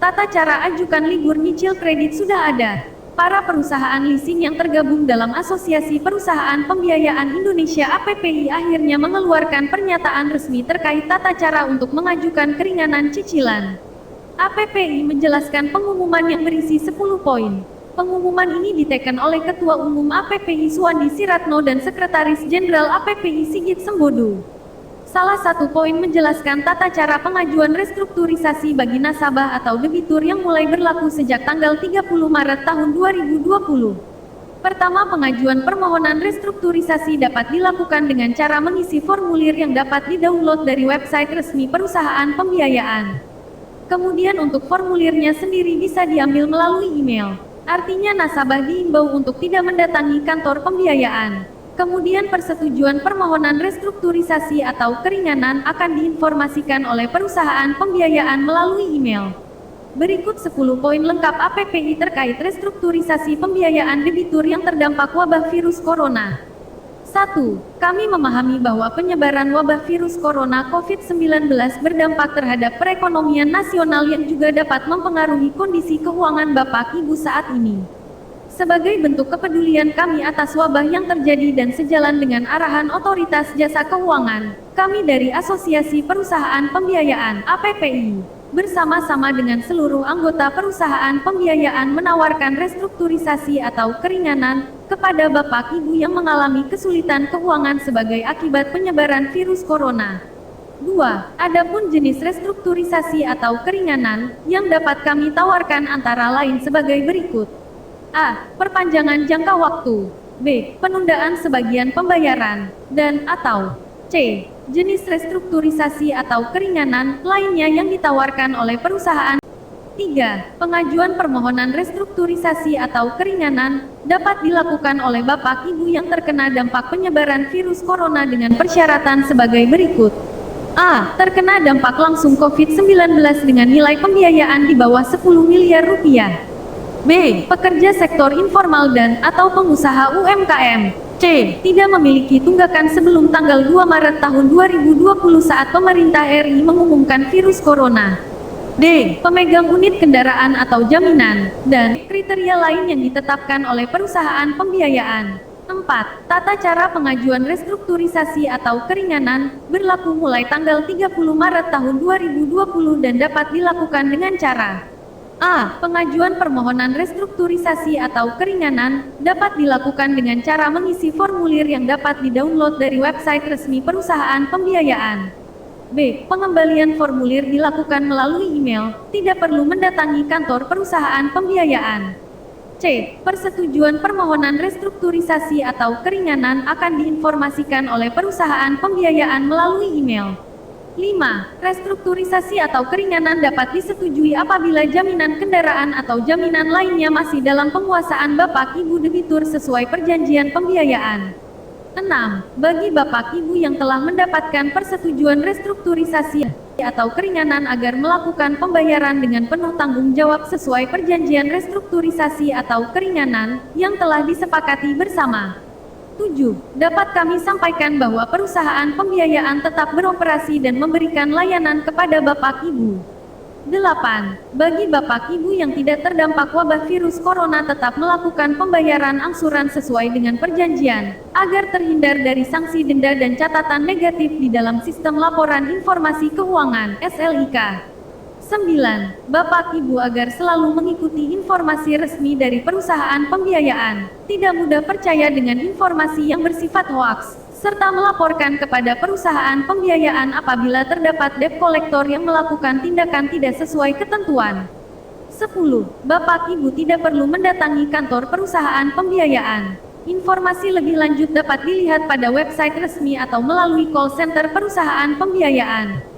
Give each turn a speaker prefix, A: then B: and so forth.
A: Tata cara ajukan libur nyicil kredit sudah ada. Para perusahaan leasing yang tergabung dalam Asosiasi Perusahaan Pembiayaan Indonesia (APPI) akhirnya mengeluarkan pernyataan resmi terkait tata cara untuk mengajukan keringanan cicilan. APPI menjelaskan pengumuman yang berisi 10 poin. Pengumuman ini diteken oleh Ketua Umum APPI Suwandi Siratno dan Sekretaris Jenderal APPI Sigit Sembodo. Salah satu poin menjelaskan tata cara pengajuan restrukturisasi bagi nasabah atau debitur yang mulai berlaku sejak tanggal 30 Maret tahun 2020. Pertama, pengajuan permohonan restrukturisasi dapat dilakukan dengan cara mengisi formulir yang dapat didownload dari website resmi perusahaan pembiayaan. Kemudian untuk formulirnya sendiri bisa diambil melalui email. Artinya nasabah diimbau untuk tidak mendatangi kantor pembiayaan. Kemudian persetujuan permohonan restrukturisasi atau keringanan akan diinformasikan oleh perusahaan pembiayaan melalui email. Berikut 10 poin lengkap APPI terkait restrukturisasi pembiayaan debitur yang terdampak wabah virus corona. 1. Kami memahami bahwa penyebaran wabah virus corona COVID-19 berdampak terhadap perekonomian nasional yang juga dapat mempengaruhi kondisi keuangan Bapak Ibu saat ini. Sebagai bentuk kepedulian kami atas wabah yang terjadi dan sejalan dengan arahan Otoritas Jasa Keuangan, kami dari Asosiasi Perusahaan Pembiayaan (APPI) bersama-sama dengan seluruh anggota perusahaan pembiayaan menawarkan restrukturisasi atau keringanan kepada Bapak Ibu yang mengalami kesulitan keuangan sebagai akibat penyebaran virus corona. 2. Adapun jenis restrukturisasi atau keringanan yang dapat kami tawarkan antara lain sebagai berikut. A. Perpanjangan jangka waktu. B. Penundaan sebagian pembayaran. Dan atau C. Jenis restrukturisasi atau keringanan lainnya yang ditawarkan oleh perusahaan. 3. Pengajuan permohonan restrukturisasi atau keringanan dapat dilakukan oleh Bapak Ibu yang terkena dampak penyebaran virus corona dengan persyaratan sebagai berikut. A. Terkena dampak langsung COVID-19 dengan nilai pembiayaan di bawah 10 miliar rupiah. B. Pekerja sektor informal dan atau pengusaha UMKM. C. Tidak memiliki tunggakan sebelum tanggal 2 Maret tahun 2020 saat pemerintah RI mengumumkan virus corona. D. Pemegang unit kendaraan atau jaminan. Dan kriteria lain yang ditetapkan oleh perusahaan pembiayaan. 4. Tata cara pengajuan restrukturisasi atau keringanan berlaku mulai tanggal 30 Maret tahun 2020 dan dapat dilakukan dengan cara A. Pengajuan permohonan restrukturisasi atau keringanan dapat dilakukan dengan cara mengisi formulir yang dapat didownload dari website resmi perusahaan pembiayaan. B. Pengembalian formulir dilakukan melalui email, tidak perlu mendatangi kantor perusahaan pembiayaan. C. Persetujuan permohonan restrukturisasi atau keringanan akan diinformasikan oleh perusahaan pembiayaan melalui email. 5. Restrukturisasi atau keringanan dapat disetujui apabila jaminan kendaraan atau jaminan lainnya masih dalam penguasaan Bapak Ibu debitur sesuai perjanjian pembiayaan. 6. Bagi Bapak Ibu yang telah mendapatkan persetujuan restrukturisasi atau keringanan agar melakukan pembayaran dengan penuh tanggung jawab sesuai perjanjian restrukturisasi atau keringanan yang telah disepakati bersama. 7. Dapat kami sampaikan bahwa perusahaan pembiayaan tetap beroperasi dan memberikan layanan kepada Bapak Ibu. 8. Bagi Bapak Ibu yang tidak terdampak wabah virus corona tetap melakukan pembayaran angsuran sesuai dengan perjanjian, agar terhindar dari sanksi denda dan catatan negatif di dalam Sistem Laporan Informasi Keuangan (SLIK). 9. Bapak Ibu agar selalu mengikuti informasi resmi dari perusahaan pembiayaan, tidak mudah percaya dengan informasi yang bersifat hoaks, serta melaporkan kepada perusahaan pembiayaan apabila terdapat debt collector yang melakukan tindakan tidak sesuai ketentuan. 10. Bapak Ibu tidak perlu mendatangi kantor perusahaan pembiayaan. Informasi lebih lanjut dapat dilihat pada website resmi atau melalui call center perusahaan pembiayaan.